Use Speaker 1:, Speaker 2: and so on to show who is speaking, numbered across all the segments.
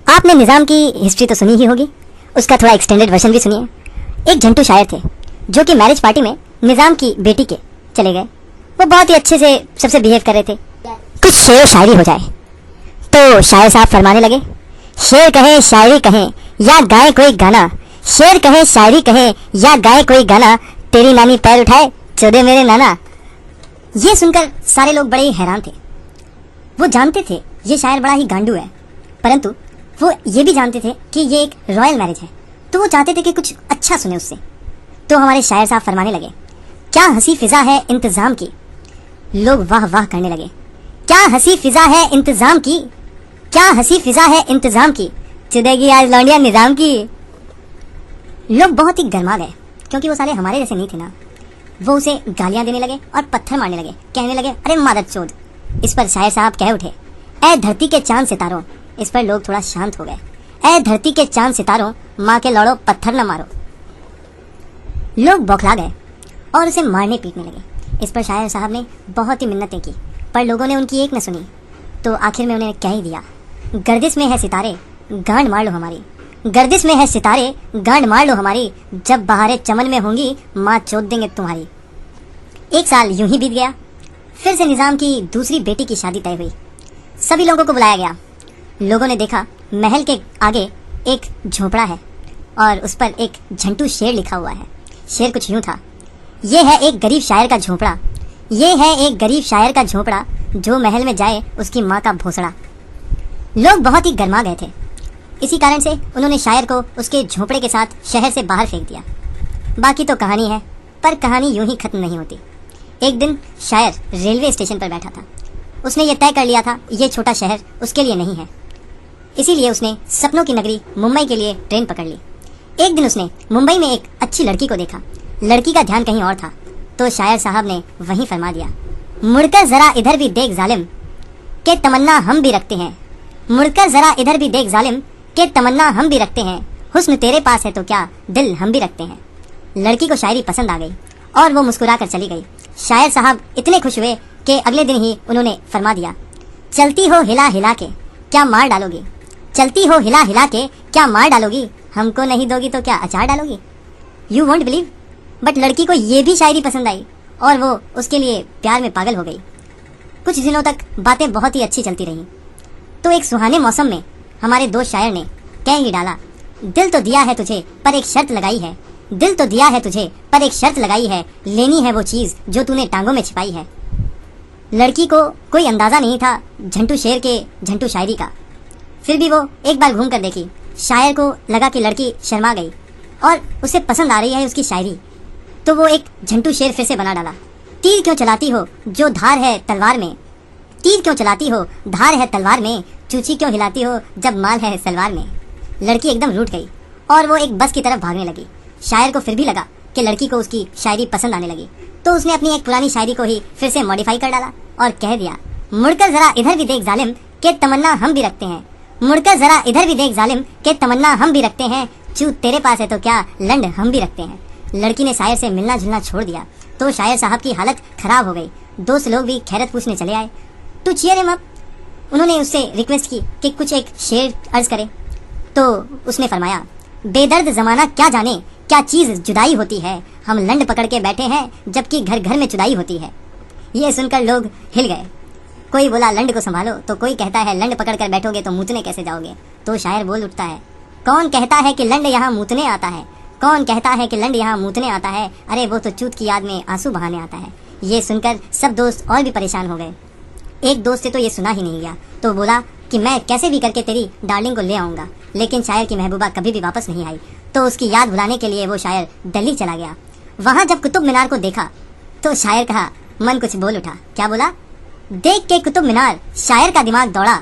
Speaker 1: आपने निज़ाम की हिस्ट्री तो सुनी ही होगी, उसका थोड़ा एक्सटेंडेड वर्जन भी सुनिए। एक झंटू शायर थे जो कि मैरिज पार्टी में निज़ाम की बेटी के चले गए। वो बहुत ही अच्छे से सबसे बिहेव कर रहे थे। कुछ शेर शायरी हो जाए तो शायर साहब फरमाने लगे, शेर कहे शायरी कहे या गाए कोई गाना, शेर कहे शायरी कहे या गाए कोई गाना, तेरी नानी पैर उठाए चोदे मेरे नाना। ये सुनकर सारे लोग बड़े ही हैरान थे। वो जानते थे ये शायर बड़ा ही गांडू है, परंतु वो ये भी जानते थे कि ये एक रॉयल मैरिज है, तो वो चाहते थे कि कुछ अच्छा सुने उससे। तो हमारे शायर साहब फरमाने लगे, क्या हंसी फिजा है इंतजाम की। लोग वाह वाह करने लगे, क्या हंसी फिजा है इंतजाम की, क्या हंसी फिजा है इंतजाम की, चुदेगी आज लौंडिया निजाम की। लोग बहुत ही गरमा गए क्योंकि वो सारे हमारे जैसे नहीं थे ना। वो उसे गालियां देने लगे और पत्थर मारने लगे, कहने लगे अरे मादर चोद। इस पर शायर साहब कह उठे, ऐ धरती के चांद सितारों। इस पर लोग थोड़ा शांत हो गए। ऐ धरती के चांद सितारों, माँ के लौड़ो पत्थर न मारो। लोग बौखला गए और उसे मारने पीटने लगे। इस पर शायर साहब ने बहुत ही मिन्नतें की, पर लोगों ने उनकी एक न सुनी। तो आखिर में उन्हें कह ही दिया, गर्दिश में है सितारे गांड मार लो हमारी, गर्दिश में है सितारे गांड मार लो हमारी, जब बहारें चमन में होंगी माँ चोद देंगे तुम्हारी। एक साल यूं ही बीत गया। फिर से निजाम की दूसरी बेटी की शादी तय हुई। सभी लोगों को बुलाया गया। लोगों ने देखा महल के आगे एक झोपड़ा है और उस पर एक झंटू शेर लिखा हुआ है। शेर कुछ यूं था, ये है एक गरीब शायर का झोपड़ा, ये है एक गरीब शायर का झोपड़ा, जो महल में जाए उसकी माँ का भोसड़ा। लोग बहुत ही गरमा गए थे। इसी कारण से उन्होंने शायर को उसके झोपड़े के साथ शहर से बाहर फेंक दिया। बाकी तो कहानी है, पर कहानी यूं ही खत्म नहीं होती। एक दिन शायर रेलवे स्टेशन पर बैठा था। उसने ये तय कर लिया था ये छोटा शहर उसके लिए नहीं है, इसीलिए उसने सपनों की नगरी मुंबई के लिए ट्रेन पकड़ ली। एक दिन उसने मुंबई में एक अच्छी लड़की को देखा। लड़की का ध्यान कहीं और था, तो शायर साहब ने वहीं फरमा दिया, मुड़कर जरा इधर भी देख जालिम के तमन्ना हम भी रखते हैं, मुड़कर जरा इधर भी देख जालिम के तमन्ना हम भी रखते हैं, हुस्न तेरे पास है तो क्या दिल हम भी रखते हैं। लड़की को शायरी पसंद आ गई और वो मुस्कुरा कर चली गई। शायर साहब इतने खुश हुए कि अगले दिन ही उन्होंने फरमा दिया, चलती हो हिला हिला के क्या मार डालोगी, चलती हो हिला हिला के क्या मार डालोगी, हमको नहीं दोगी तो क्या अचार डालोगी। यू वोंट बिलीव, बट लड़की को ये भी शायरी पसंद आई और वो उसके लिए प्यार में पागल हो गई। कुछ दिनों तक बातें बहुत ही अच्छी चलती रहीं। तो एक सुहाने मौसम में हमारे दोस्त शायर ने कह ही डाला, दिल तो दिया है तुझे पर एक शर्त लगाई है, दिल तो दिया है तुझे पर एक शर्त लगाई है, लेनी है वो चीज जो तूने टांगों में छिपाई है। लड़की को कोई अंदाजा नहीं था झंटू शेर के झंटू शायरी का, फिर भी वो एक बार घूम कर देखी। शायर को लगा कि लड़की शर्मा गई और उसे पसंद आ रही है उसकी शायरी, तो वो एक झंटू शेर फिर से बना डाला। तीर क्यों चलाती हो जो धार है तलवार में, तीर क्यों चलाती हो धार है तलवार में, चूची क्यों हिलाती हो जब माल है सलवार में। लड़की एकदम रूठ गई और वो एक बस की तरफ भागने लगी। शायर को फिर भी लगा कि लड़की को उसकी शायरी पसंद आने लगी, तो उसने अपनी एक पुरानी शायरी को ही फिर से मॉडिफाई कर डाला और कह दिया, मुड़कर जरा इधर भी देख जालिम के तमन्ना हम भी रखते हैं, मुड़कर जरा इधर भी देख जालिम के तमन्ना हम भी रखते हैं, चूत तेरे पास है तो क्या लंड हम भी रखते हैं। लड़की ने शायर से मिलना जुलना छोड़ दिया तो शायर साहब की हालत खराब हो गई। दोस्त लोग भी खैरत पूछने चले आए टू चीयर हिम अप। उन्होंने उससे रिक्वेस्ट की कि कुछ एक शेर अर्ज करे, तो उसने फरमाया, बेदर्द जमाना क्या जाने क्या चीज जुदाई होती है, हम लंड पकड़ के बैठे हैं जबकि घर घर में जुदाई होती है। ये सुनकर लोग हिल गए। कोई बोला लंड को संभालो, तो कोई कहता है लंड पकड़ कर बैठोगे तो मूतने कैसे जाओगे। तो शायर बोल उठता है, कौन कहता है कि लंड यहाँ मूतने आता है, कौन कहता है कि लंड यहाँ मूतने आता है, अरे वो तो चूत की याद में आंसू बहाने आता है। ये सुनकर सब दोस्त और भी परेशान हो गए। एक दोस्त से तो ये सुना ही नहीं गया, तो बोला कि मैं कैसे भी करके तेरी डार्लिंग को ले आऊंगा, लेकिन शायर की महबूबा कभी भी वापस नहीं आई। तो उसकी याद भुलाने के लिए वो शायर दिल्ली चला गया। वहां जब कुतुब मीनार को देखा तो शायर कहा, मन कुछ बोल उठा। क्या बोला, देख के कुतुब मीनार शायर का दिमाग दौड़ा,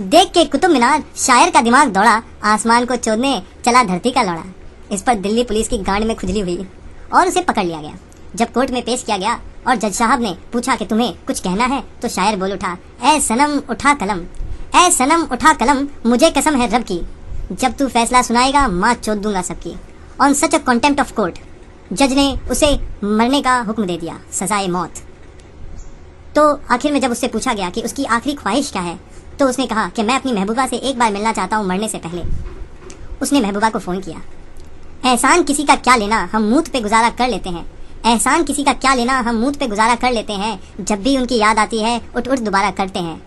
Speaker 1: देख के कुतुब मीनार शायर का दिमाग दौड़ा, आसमान को चोदने चला धरती का लौड़ा। इस पर दिल्ली पुलिस की गांड में खुजली हुई और उसे पकड़ लिया गया। जब कोर्ट में पेश किया गया और जज साहब ने पूछा कि तुम्हें कुछ कहना है, तो शायर बोल उठा, ऐ सनम उठा कलम, ऐ सनम उठा कलम, मुझे कसम है रब की, जब तू फैसला सुनाएगा माँ चोद दूंगा सबकी। On such a contempt of court, जज ने उसे मरने का हुक्म दे दिया, सजाए मौत। तो आखिर में जब उससे पूछा गया कि उसकी आखिरी ख्वाहिश क्या है, तो उसने कहा कि मैं अपनी महबूबा से एक बार मिलना चाहता हूँ मरने से पहले। उसने महबूबा को फ़ोन किया। एहसान किसी का क्या लेना, हम मूत पे गुजारा कर लेते हैं। एहसान किसी का क्या लेना, हम मूत पे गुजारा कर लेते हैं। जब भी उनकी याद आती है उठ उठ दोबारा करते हैं।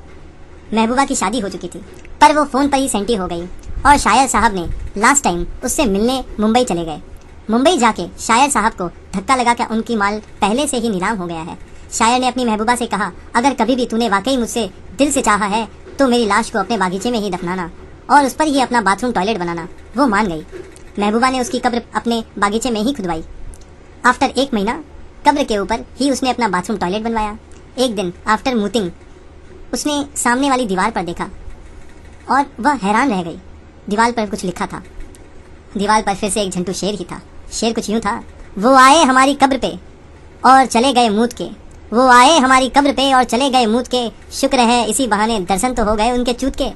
Speaker 1: महबूबा की शादी हो चुकी थी, पर वो फ़ोन पर ही सेंटी हो गई और शायर साहब ने लास्ट टाइम उससे मिलने मुंबई चले गए। मुंबई जाके शायर साहब को धक्का लगा कि उनकी माल पहले से ही नीलाम हो गया है। शायर ने अपनी महबूबा से कहा, अगर कभी भी तूने वाकई मुझसे दिल से चाहा है तो मेरी लाश को अपने बागीचे में ही दफनाना और उस पर ही अपना बाथरूम टॉयलेट बनाना। वो मान गई। महबूबा ने उसकी कब्र अपने बागीचे में ही खुदवाई। आफ्टर 1 महीना कब्र के ऊपर ही उसने अपना बाथरूम टॉयलेट बनवाया। एक दिन आफ्टर मूतिंग उसने सामने वाली दीवार पर देखा और वह हैरान रह गई। दीवार पर कुछ लिखा था। दीवार पर फिर से एक झंटू शेर ही था। शेर कुछ यूं था, वो आए हमारी कब्र पे और चले गए मूत के। वो आए हमारी कब्र पे और चले गए मूत के। शुक्र है इसी बहाने दर्शन तो हो गए उनके चूत के।